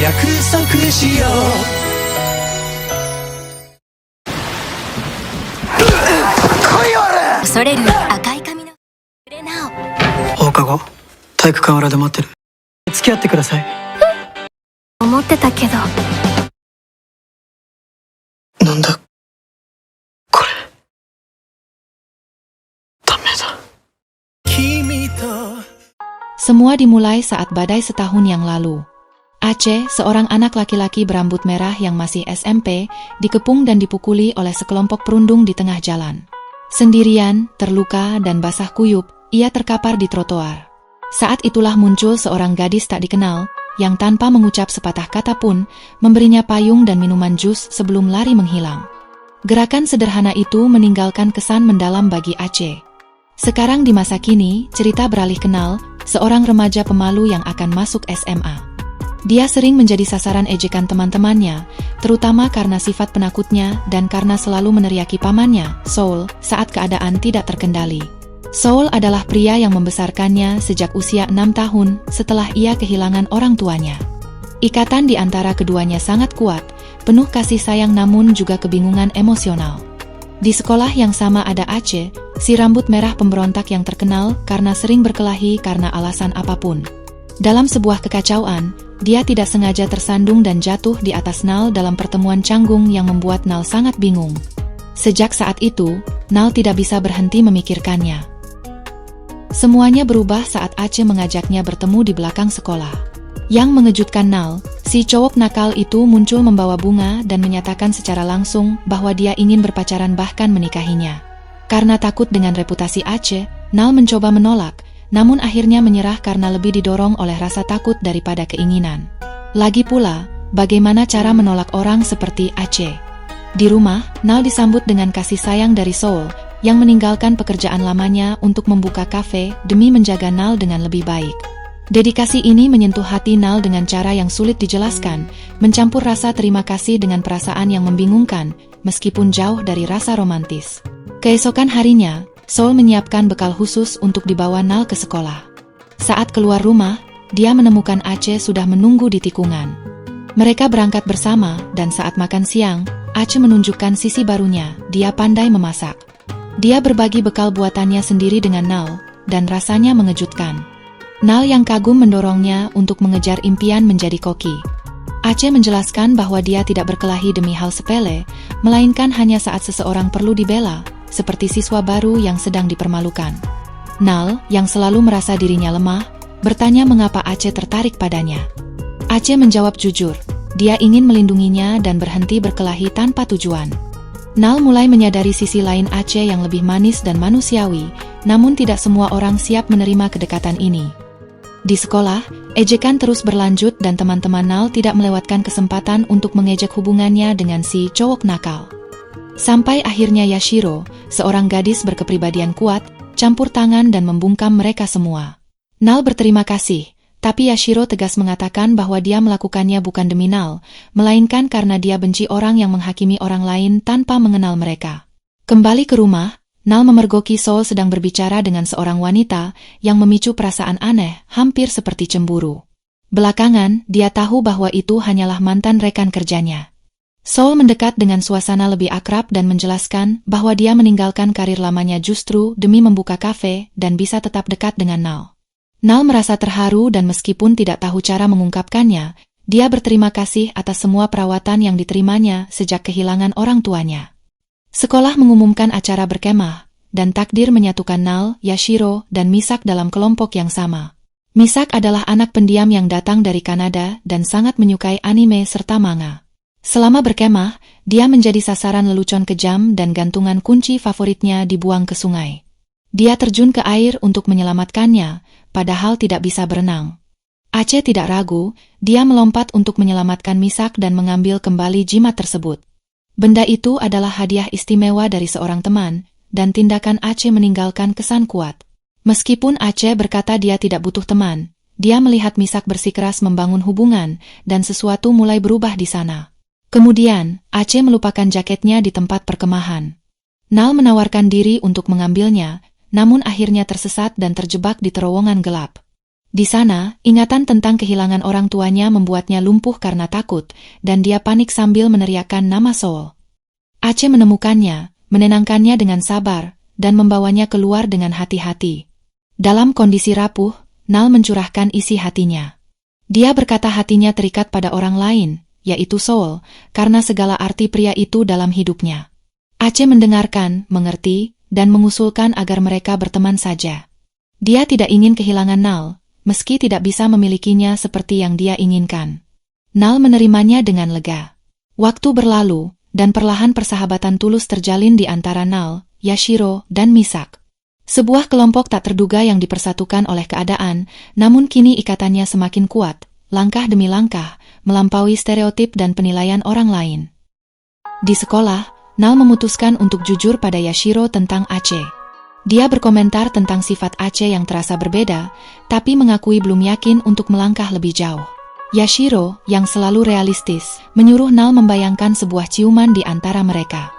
約束しよう。恐れる赤い髪のレナ放課後体育館裏で待ってる。付き合ってください。オ思ってたけど。なんだこれ。ダメだ。 Semua dimulai saat badai setahun yang lalu. Aceh, seorang anak laki-laki berambut merah yang masih SMP, dikepung dan dipukuli oleh sekelompok perundung di tengah jalan. Sendirian, terluka dan basah kuyup, ia terkapar di trotoar. Saat itulah muncul seorang gadis tak dikenal, yang tanpa mengucap sepatah kata pun, memberinya payung dan minuman jus sebelum lari menghilang. Gerakan sederhana itu meninggalkan kesan mendalam bagi Aceh. Sekarang di masa kini, cerita beralih kenal, seorang remaja pemalu yang akan masuk SMA. Dia sering menjadi sasaran ejekan teman-temannya, terutama karena sifat penakutnya dan karena selalu meneriaki pamannya, Soul, saat keadaan tidak terkendali. Soul adalah pria yang membesarkannya sejak usia 6 tahun setelah ia kehilangan orang tuanya. Ikatan di antara keduanya sangat kuat, penuh kasih sayang namun juga kebingungan emosional. Di sekolah yang sama ada Aceh, si rambut merah pemberontak yang terkenal karena sering berkelahi karena alasan apapun. Dalam sebuah kekacauan, dia tidak sengaja tersandung dan jatuh di atas Nal dalam pertemuan canggung yang membuat Nal sangat bingung. Sejak saat itu, Nal tidak bisa berhenti memikirkannya. Semuanya berubah saat Aceh mengajaknya bertemu di belakang sekolah. Yang mengejutkan Nal, si cowok nakal itu muncul membawa bunga dan menyatakan secara langsung bahwa dia ingin berpacaran bahkan menikahinya. Karena takut dengan reputasi Aceh, Nal mencoba menolak, namun akhirnya menyerah karena lebih didorong oleh rasa takut daripada keinginan. Lagi pula, bagaimana cara menolak orang seperti Aceh? Di rumah, Nal disambut dengan kasih sayang dari Soul, yang meninggalkan pekerjaan lamanya untuk membuka kafe demi menjaga Nal dengan lebih baik. Dedikasi ini menyentuh hati Nal dengan cara yang sulit dijelaskan, mencampur rasa terima kasih dengan perasaan yang membingungkan, meskipun jauh dari rasa romantis. Keesokan harinya, Soul menyiapkan bekal khusus untuk dibawa Nal ke sekolah. Saat keluar rumah, dia menemukan Aceh sudah menunggu di tikungan. Mereka berangkat bersama, dan saat makan siang, Aceh menunjukkan sisi barunya, dia pandai memasak. Dia berbagi bekal buatannya sendiri dengan Nal, dan rasanya mengejutkan. Nal yang kagum mendorongnya untuk mengejar impian menjadi koki. Aceh menjelaskan bahwa dia tidak berkelahi demi hal sepele, melainkan hanya saat seseorang perlu dibela, seperti siswa baru yang sedang dipermalukan. Nal, yang selalu merasa dirinya lemah, bertanya mengapa Aceh tertarik padanya. Aceh menjawab jujur, dia ingin melindunginya dan berhenti berkelahi tanpa tujuan. Nal mulai menyadari sisi lain Aceh yang lebih manis dan manusiawi, namun tidak semua orang siap menerima kedekatan ini. Di sekolah, ejekan terus berlanjut dan teman-teman Nal tidak melewatkan kesempatan untuk mengejek hubungannya dengan si cowok nakal. Sampai akhirnya Yashiro, seorang gadis berkepribadian kuat, campur tangan dan membungkam mereka semua. Nal berterima kasih, tapi Yashiro tegas mengatakan bahwa dia melakukannya bukan demi Nal, melainkan karena dia benci orang yang menghakimi orang lain tanpa mengenal mereka. Kembali ke rumah, Nal memergoki Soul sedang berbicara dengan seorang wanita yang memicu perasaan aneh, hampir seperti cemburu. Belakangan, dia tahu bahwa itu hanyalah mantan rekan kerjanya. Soul mendekat dengan suasana lebih akrab dan menjelaskan bahwa dia meninggalkan karir lamanya justru demi membuka kafe dan bisa tetap dekat dengan Nal. Nal merasa terharu dan meskipun tidak tahu cara mengungkapkannya, dia berterima kasih atas semua perawatan yang diterimanya sejak kehilangan orang tuanya. Sekolah mengumumkan acara berkemah, dan takdir menyatukan Nal, Yashiro, dan Misak dalam kelompok yang sama. Misak adalah anak pendiam yang datang dari Kanada dan sangat menyukai anime serta manga. Selama berkemah, dia menjadi sasaran lelucon kejam dan gantungan kunci favoritnya dibuang ke sungai. Dia terjun ke air untuk menyelamatkannya, padahal tidak bisa berenang. Aceh tidak ragu, dia melompat untuk menyelamatkan Misak dan mengambil kembali jimat tersebut. Benda itu adalah hadiah istimewa dari seorang teman, dan tindakan Aceh meninggalkan kesan kuat. Meskipun Aceh berkata dia tidak butuh teman, dia melihat Misak bersikeras membangun hubungan, dan sesuatu mulai berubah di sana. Kemudian, Aceh melupakan jaketnya di tempat perkemahan. Nal menawarkan diri untuk mengambilnya, namun akhirnya tersesat dan terjebak di terowongan gelap. Di sana, ingatan tentang kehilangan orang tuanya membuatnya lumpuh karena takut, dan dia panik sambil meneriakkan nama Soul. Aceh menemukannya, menenangkannya dengan sabar, dan membawanya keluar dengan hati-hati. Dalam kondisi rapuh, Nal mencurahkan isi hatinya. Dia berkata hatinya terikat pada orang lain, yaitu Soul, karena segala arti pria itu dalam hidupnya. Aceh mendengarkan, mengerti, dan mengusulkan agar mereka berteman saja. Dia tidak ingin kehilangan Nal, meski tidak bisa memilikinya seperti yang dia inginkan. Nal menerimanya dengan lega. Waktu berlalu, dan perlahan persahabatan tulus terjalin di antara Nal, Yashiro, dan Misak. Sebuah kelompok tak terduga yang dipersatukan oleh keadaan, namun kini ikatannya semakin kuat, langkah demi langkah, melampaui stereotip dan penilaian orang lain. Di sekolah, Nal memutuskan untuk jujur pada Yashiro tentang Aceh. Dia berkomentar tentang sifat Aceh yang terasa berbeda, tapi mengakui belum yakin untuk melangkah lebih jauh. Yashiro, yang selalu realistis, menyuruh Nal membayangkan sebuah ciuman di antara mereka.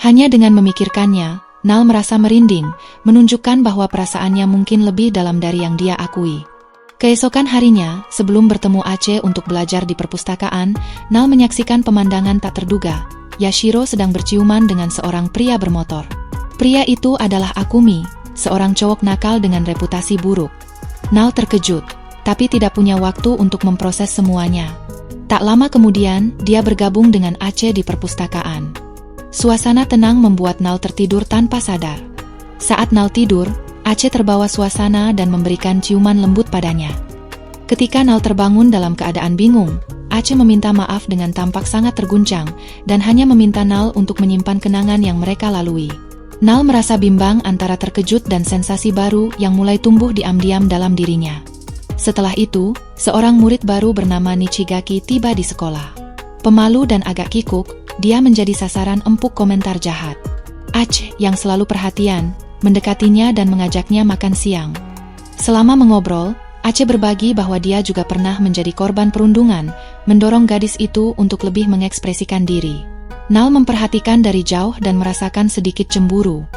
Hanya dengan memikirkannya, Nal merasa merinding, menunjukkan bahwa perasaannya mungkin lebih dalam dari yang dia akui. Keesokan harinya, sebelum bertemu Aceh untuk belajar di perpustakaan, Nal menyaksikan pemandangan tak terduga. Yashiro sedang berciuman dengan seorang pria bermotor. Pria itu adalah Akumi, seorang cowok nakal dengan reputasi buruk. Nal terkejut, tapi tidak punya waktu untuk memproses semuanya. Tak lama kemudian, dia bergabung dengan Aceh di perpustakaan. Suasana tenang membuat Nal tertidur tanpa sadar. Saat Nal tidur, Aceh terbawa suasana dan memberikan ciuman lembut padanya. Ketika Nal terbangun dalam keadaan bingung, Aceh meminta maaf dengan tampak sangat terguncang, dan hanya meminta Nal untuk menyimpan kenangan yang mereka lalui. Nal merasa bimbang antara terkejut dan sensasi baru yang mulai tumbuh diam-diam dalam dirinya. Setelah itu, seorang murid baru bernama Nichigaki tiba di sekolah. Pemalu dan agak kikuk, dia menjadi sasaran empuk komentar jahat. Aceh, yang selalu perhatian, mendekatinya dan mengajaknya makan siang. Selama mengobrol, Aceh berbagi bahwa dia juga pernah menjadi korban perundungan, mendorong gadis itu untuk lebih mengekspresikan diri. Nal memperhatikan dari jauh dan merasakan sedikit cemburu.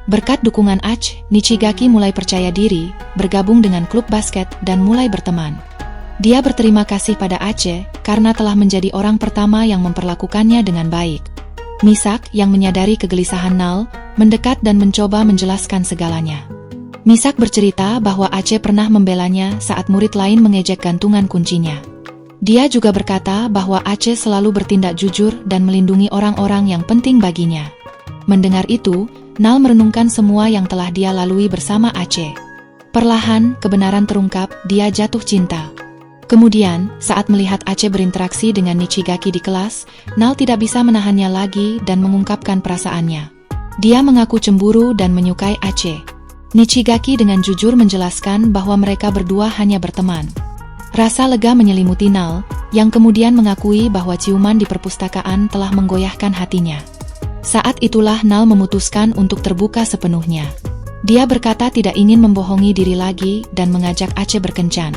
Berkat dukungan Aceh, Nichigaki mulai percaya diri, bergabung dengan klub basket dan mulai berteman. Dia berterima kasih pada Aceh karena telah menjadi orang pertama yang memperlakukannya dengan baik. Misak, yang menyadari kegelisahan Nal, mendekat dan mencoba menjelaskan segalanya. Misak bercerita bahwa Aceh pernah membelanya saat murid lain mengejek gantungan kuncinya. Dia juga berkata bahwa Aceh selalu bertindak jujur dan melindungi orang-orang yang penting baginya. Mendengar itu, Nal merenungkan semua yang telah dia lalui bersama Aceh. Perlahan, kebenaran terungkap, dia jatuh cinta. Kemudian, saat melihat Aceh berinteraksi dengan Nichigaki di kelas, Nal tidak bisa menahannya lagi dan mengungkapkan perasaannya. Dia mengaku cemburu dan menyukai Aceh. Nichigaki dengan jujur menjelaskan bahwa mereka berdua hanya berteman. Rasa lega menyelimuti Nal, yang kemudian mengakui bahwa ciuman di perpustakaan telah menggoyahkan hatinya. Saat itulah Nal memutuskan untuk terbuka sepenuhnya. Dia berkata tidak ingin membohongi diri lagi dan mengajak Aceh berkencan.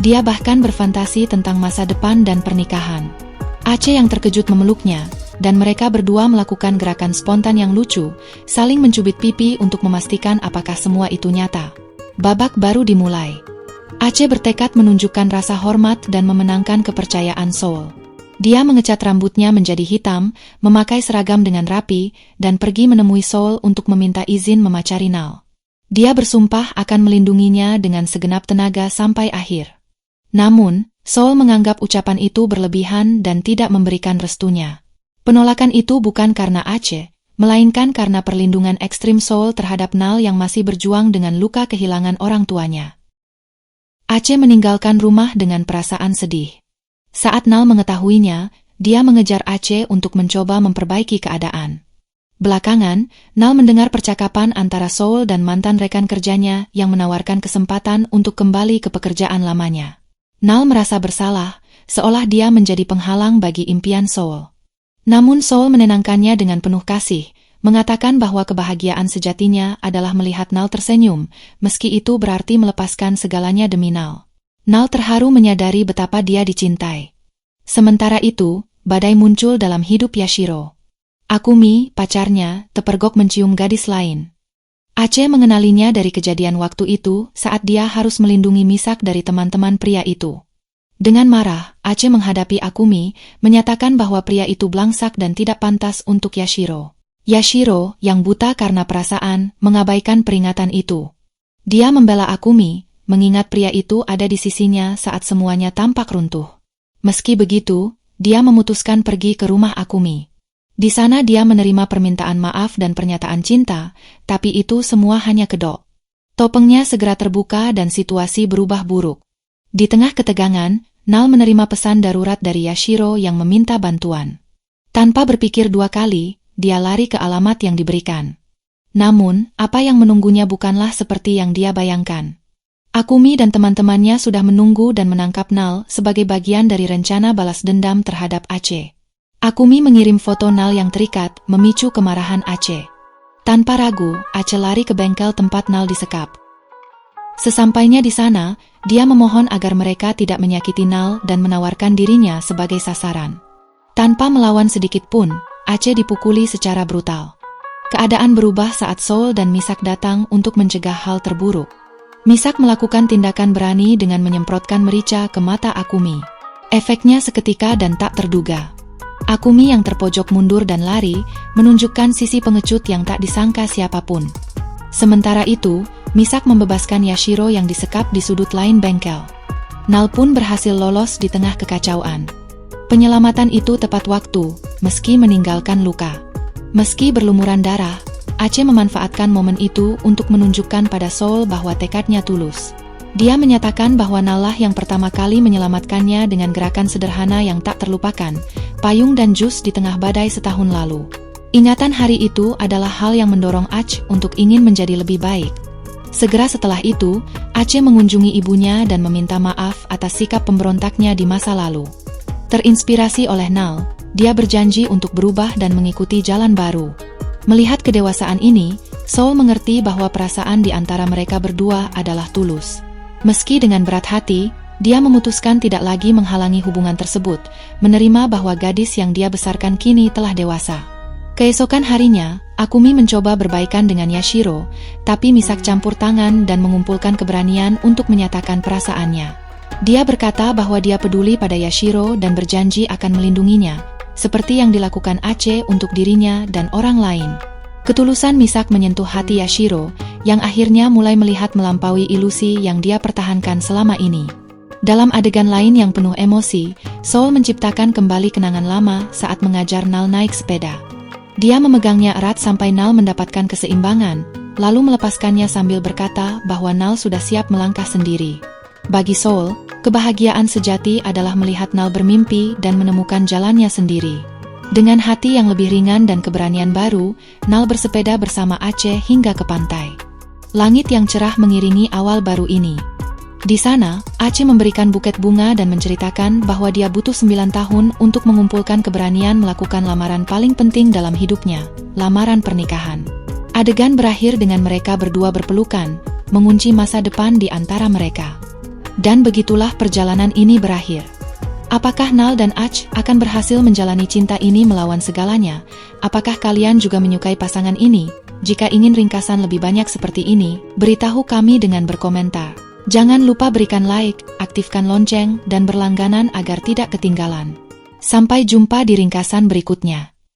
Dia bahkan berfantasi tentang masa depan dan pernikahan. Aceh yang terkejut memeluknya, dan mereka berdua melakukan gerakan spontan yang lucu, saling mencubit pipi untuk memastikan apakah semua itu nyata. Babak baru dimulai. Aceh bertekad menunjukkan rasa hormat dan memenangkan kepercayaan Soul. Dia mengecat rambutnya menjadi hitam, memakai seragam dengan rapi, dan pergi menemui Soul untuk meminta izin memacari Nal. Dia bersumpah akan melindunginya dengan segenap tenaga sampai akhir. Namun, Soul menganggap ucapan itu berlebihan dan tidak memberikan restunya. Penolakan itu bukan karena Aceh, melainkan karena perlindungan ekstrim Soul terhadap Nal yang masih berjuang dengan luka kehilangan orang tuanya. Aceh meninggalkan rumah dengan perasaan sedih. Saat Nal mengetahuinya, dia mengejar Aceh untuk mencoba memperbaiki keadaan. Belakangan, Nal mendengar percakapan antara Soul dan mantan rekan kerjanya yang menawarkan kesempatan untuk kembali ke pekerjaan lamanya. Nal merasa bersalah, seolah dia menjadi penghalang bagi impian Soul. Namun Soul menenangkannya dengan penuh kasih, mengatakan bahwa kebahagiaan sejatinya adalah melihat Nal tersenyum, meski itu berarti melepaskan segalanya demi Nal. Nal terharu menyadari betapa dia dicintai. Sementara itu, badai muncul dalam hidup Yashiro. Akumi, pacarnya, terpergok mencium gadis lain. Aceh mengenalinya dari kejadian waktu itu saat dia harus melindungi Misak dari teman-teman pria itu. Dengan marah, Aceh menghadapi Akumi, menyatakan bahwa pria itu belangsak dan tidak pantas untuk Yashiro. Yashiro, yang buta karena perasaan, mengabaikan peringatan itu. Dia membela Akumi, mengingat pria itu ada di sisinya saat semuanya tampak runtuh. Meski begitu, dia memutuskan pergi ke rumah Akumi. Di sana dia menerima permintaan maaf dan pernyataan cinta, tapi itu semua hanya kedok. Topengnya segera terbuka dan situasi berubah buruk. Di tengah ketegangan, Nal menerima pesan darurat dari Yashiro yang meminta bantuan. Tanpa berpikir dua kali, dia lari ke alamat yang diberikan. Namun, apa yang menunggunya bukanlah seperti yang dia bayangkan. Akumi dan teman-temannya sudah menunggu dan menangkap Nal sebagai bagian dari rencana balas dendam terhadap Aceh. Akumi mengirim foto Nal yang terikat, memicu kemarahan Aceh. Tanpa ragu, Aceh lari ke bengkel tempat Nal disekap. Sesampainya di sana, dia memohon agar mereka tidak menyakiti Nal dan menawarkan dirinya sebagai sasaran. Tanpa melawan sedikit pun, Aceh dipukuli secara brutal. Keadaan berubah saat Soul dan Misak datang untuk mencegah hal terburuk. Misak melakukan tindakan berani dengan menyemprotkan merica ke mata Akumi. Efeknya seketika dan tak terduga. Akumi yang terpojok mundur dan lari, menunjukkan sisi pengecut yang tak disangka siapapun. Sementara itu, Misak membebaskan Yashiro yang disekap di sudut lain bengkel. Nal pun berhasil lolos di tengah kekacauan. Penyelamatan itu tepat waktu, meski meninggalkan luka. Meski berlumuran darah, Aceh memanfaatkan momen itu untuk menunjukkan pada Soul bahwa tekadnya tulus. Dia menyatakan bahwa Nallah yang pertama kali menyelamatkannya dengan gerakan sederhana yang tak terlupakan, payung dan jus di tengah badai setahun lalu. Ingatan hari itu adalah hal yang mendorong Aceh untuk ingin menjadi lebih baik. Segera setelah itu, Aceh mengunjungi ibunya dan meminta maaf atas sikap pemberontaknya di masa lalu. Terinspirasi oleh Nal, dia berjanji untuk berubah dan mengikuti jalan baru. Melihat kedewasaan ini, Soul mengerti bahwa perasaan di antara mereka berdua adalah tulus. Meski dengan berat hati, dia memutuskan tidak lagi menghalangi hubungan tersebut, menerima bahwa gadis yang dia besarkan kini telah dewasa. Keesokan harinya, Akumi mencoba berbaikan dengan Yashiro, tapi Misak campur tangan dan mengumpulkan keberanian untuk menyatakan perasaannya. Dia berkata bahwa dia peduli pada Yashiro dan berjanji akan melindunginya, seperti yang dilakukan Aceh untuk dirinya dan orang lain. Ketulusan Misak menyentuh hati Yashiro, yang akhirnya mulai melihat melampaui ilusi yang dia pertahankan selama ini. Dalam adegan lain yang penuh emosi, Soul menciptakan kembali kenangan lama saat mengajar Nal naik sepeda. Dia memegangnya erat sampai Nal mendapatkan keseimbangan, lalu melepaskannya sambil berkata bahwa Nal sudah siap melangkah sendiri. Bagi Soul, kebahagiaan sejati adalah melihat Nal bermimpi dan menemukan jalannya sendiri. Dengan hati yang lebih ringan dan keberanian baru, Nal bersepeda bersama Aceh hingga ke pantai. Langit yang cerah mengiringi awal baru ini. Di sana, Aceh memberikan buket bunga dan menceritakan bahwa dia butuh 9 tahun untuk mengumpulkan keberanian melakukan lamaran paling penting dalam hidupnya, lamaran pernikahan. Adegan berakhir dengan mereka berdua berpelukan, mengunci masa depan di antara mereka. Dan begitulah perjalanan ini berakhir. Apakah Nal dan Aceh akan berhasil menjalani cinta ini melawan segalanya? Apakah kalian juga menyukai pasangan ini? Jika ingin ringkasan lebih banyak seperti ini, beritahu kami dengan berkomentar. Jangan lupa berikan like, aktifkan lonceng, dan berlangganan agar tidak ketinggalan. Sampai jumpa di ringkasan berikutnya.